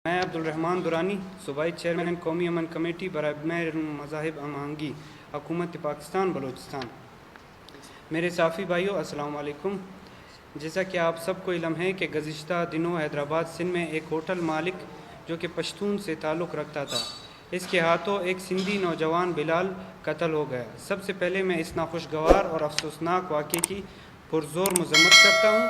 میں عبدالرحمن درانی صوبائی چیئرمین قومی امن کمیٹی برائے بین مذاہب ہم آہنگی حکومت پاکستان بلوچستان۔ میرے صحافی بھائیوں السلام علیکم۔ جیسا کہ آپ سب کو علم ہے کہ گزشتہ دنوں حیدرآباد سندھ میں ایک ہوٹل مالک جو کہ پشتون سے تعلق رکھتا تھا، اس کے ہاتھوں ایک سندھی نوجوان بلال قتل ہو گیا۔ سب سے پہلے میں اس ناخوشگوار اور افسوسناک واقعے کی پرزور مذمت کرتا ہوں۔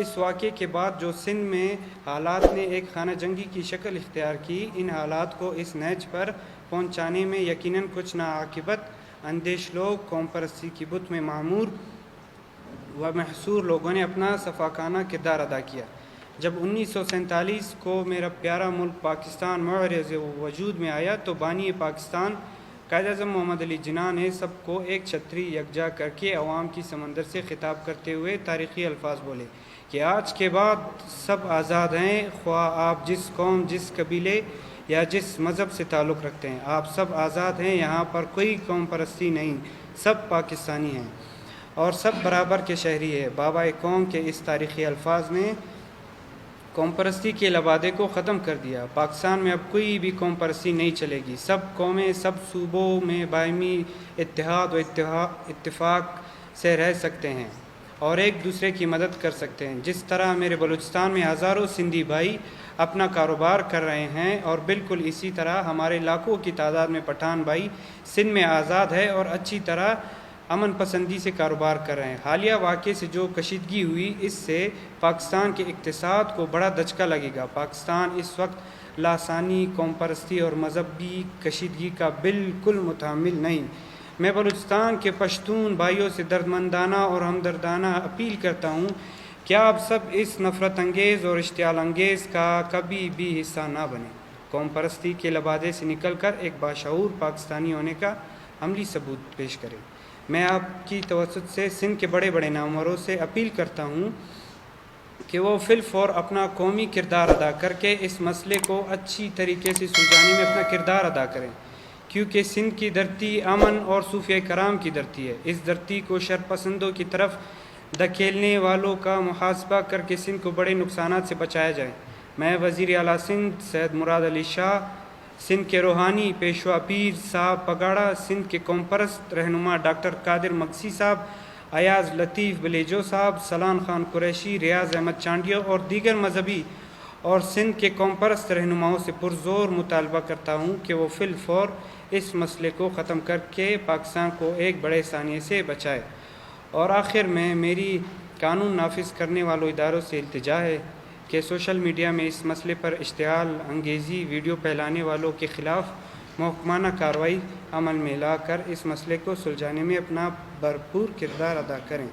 اس واقعے کے بعد جو سندھ میں حالات نے ایک خانہ جنگی کی شکل اختیار کی، ان حالات کو اس نہج پر پہنچانے میں یقیناً کچھ ناعاقبت اندیش لوگ، قوم پرستی کی بت میں معمور و محصور لوگوں نے اپنا صفاقانہ کردار ادا کیا۔ جب 1947 کو میرا پیارا ملک پاکستان معرض وجود میں آیا تو بانی پاکستان قائد اعظم محمد علی جناح نے سب کو ایک چھتری یکجا کر کے عوام کی سمندر سے خطاب کرتے ہوئے تاریخی الفاظ بولے کہ آج کے بعد سب آزاد ہیں، خواہ آپ جس قوم، جس قبیلے یا جس مذہب سے تعلق رکھتے ہیں، آپ سب آزاد ہیں، یہاں پر کوئی قوم پرستی نہیں، سب پاکستانی ہیں اور سب برابر کے شہری ہیں۔ بابا قوم کے اس تاریخی الفاظ نے قوم پرستی کے لبادے کو ختم کر دیا۔ پاکستان میں اب کوئی بھی قوم پرستی نہیں چلے گی، سب قومیں سب صوبوں میں باہمی اتحاد و اتفاق سے رہ سکتے ہیں اور ایک دوسرے کی مدد کر سکتے ہیں۔ جس طرح میرے بلوچستان میں ہزاروں سندھی بھائی اپنا کاروبار کر رہے ہیں، اور بالکل اسی طرح ہمارے لاکھوں کی تعداد میں پٹھان بھائی سندھ میں آزاد ہے اور اچھی طرح امن پسندی سے کاروبار کر رہے ہیں۔ حالیہ واقعے سے جو کشیدگی ہوئی، اس سے پاکستان کے اقتصاد کو بڑا دھچکا لگے گا۔ پاکستان اس وقت لاسانی، قوم پرستی اور مذہبی کشیدگی کا بالکل متحمل نہیں۔ میں بلوچستان کے پشتون بھائیوں سے دردمندانہ اور ہمدردانہ اپیل کرتا ہوں کہ آپ سب اس نفرت انگیز اور اشتعال انگیز کا کبھی بھی حصہ نہ بنیں۔ قوم پرستی کے لبادے سے نکل کر ایک باشعور پاکستانی ہونے کا عملی ثبوت پیش کریں۔ میں آپ کی توسط سے سندھ کے بڑے بڑے ناموروں سے اپیل کرتا ہوں کہ وہ فی الفور اپنا قومی کردار ادا کر کے اس مسئلے کو اچھی طریقے سے سلجھانے میں اپنا کردار ادا کریں، کیونکہ سندھ کی دھرتی امن اور صوفیہ کرام کی دھرتی ہے۔ اس دھرتی کو شرپسندوں کی طرف دھکیلنے والوں کا محاسبہ کر کے سندھ کو بڑے نقصانات سے بچایا جائے۔ میں وزیر اعلیٰ سندھ سید مراد علی شاہ، سندھ کے روحانی پیشوا پیر صاحب پگاڑا، سندھ کے قوم پرست رہنما ڈاکٹر قادر مگسی صاحب، ایاز لطیف بلیجو صاحب، سلان خان قریشی، ریاض احمد چانڈیو اور دیگر مذہبی اور سندھ کے قوم پرست رہنماؤں سے پرزور مطالبہ کرتا ہوں کہ وہ فی الفور اس مسئلے کو ختم کر کے پاکستان کو ایک بڑے سانحے سے بچائے۔ اور آخر میں میری قانون نافذ کرنے والوں اداروں سے التجا ہے کہ سوشل میڈیا میں اس مسئلے پر اشتعال انگیزی ویڈیو پھیلانے والوں کے خلاف محکمانہ کارروائی عمل میں لا کر اس مسئلے کو سلجھانے میں اپنا بھرپور کردار ادا کریں۔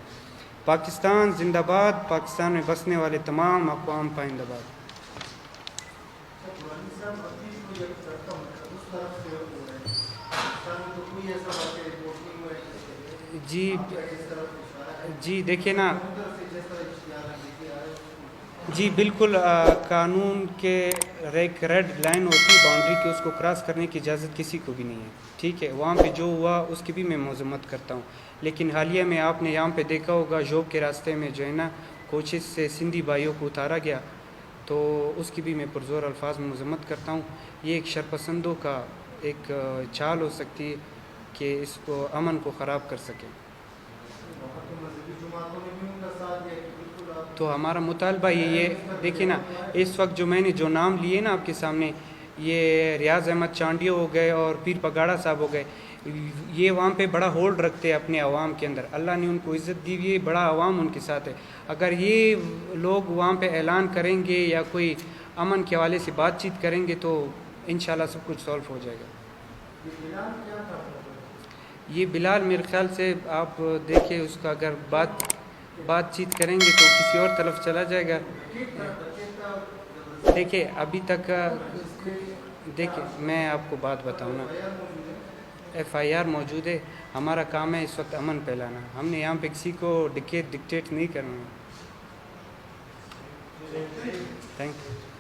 پاکستان زندہ باد، پاکستان میں بسنے والے تمام اقوام پائندہ باد۔ جی دیکھیں نا، جی بالکل قانون کے ایک ریڈ لائن ہوتی ہے باؤنڈری کی، اس کو کراس کرنے کی اجازت کسی کو بھی نہیں ہے، ٹھیک ہے۔ وہاں پہ جو ہوا اس کی بھی میں مذمت کرتا ہوں، لیکن حالیہ میں آپ نے یہاں پہ دیکھا ہوگا جوب کے راستے میں جو ہے نا کوچز سے سندھی بھائیوں کو اتارا گیا، تو اس کی بھی میں پرزور الفاظ میں مذمت کرتا ہوں۔ یہ ایک شرپسندوں کا ایک چال ہو سکتی ہے کہ اس کو امن کو خراب کر سکے۔ تو ہمارا مطالبہ یہ دیکھیں نا، اس وقت جو میں نے جو نام لیے نا آپ کے سامنے، یہ ریاض احمد چانڈیو ہو گئے اور پیر پگاڑا صاحب ہو گئے، یہ وہاں پہ بڑا ہولڈ رکھتے ہیں اپنے عوام کے اندر، اللہ نے ان کو عزت دی ہوئی ہے، بڑا عوام ان کے ساتھ ہے۔ اگر یہ لوگ وہاں پہ اعلان کریں گے یا کوئی امن کے حوالے سے بات چیت کریں گے تو انشاءاللہ سب کچھ سولو ہو جائے گا۔ یہ بلال میرے خیال سے آپ دیکھیں، اس کا اگر بات چیت کریں گے تو کسی اور طرف چلا جائے گا۔ دیکھیں ابھی تک دیکھیں میں آپ کو بات بتاؤں نا، ایف آئی آر موجود ہے، ہمارا کام ہے اس وقت امن پھیلانا، ہم نے یہاں پہ کسی کو ڈکٹیٹ نہیں کرنا ہے۔ Thank you.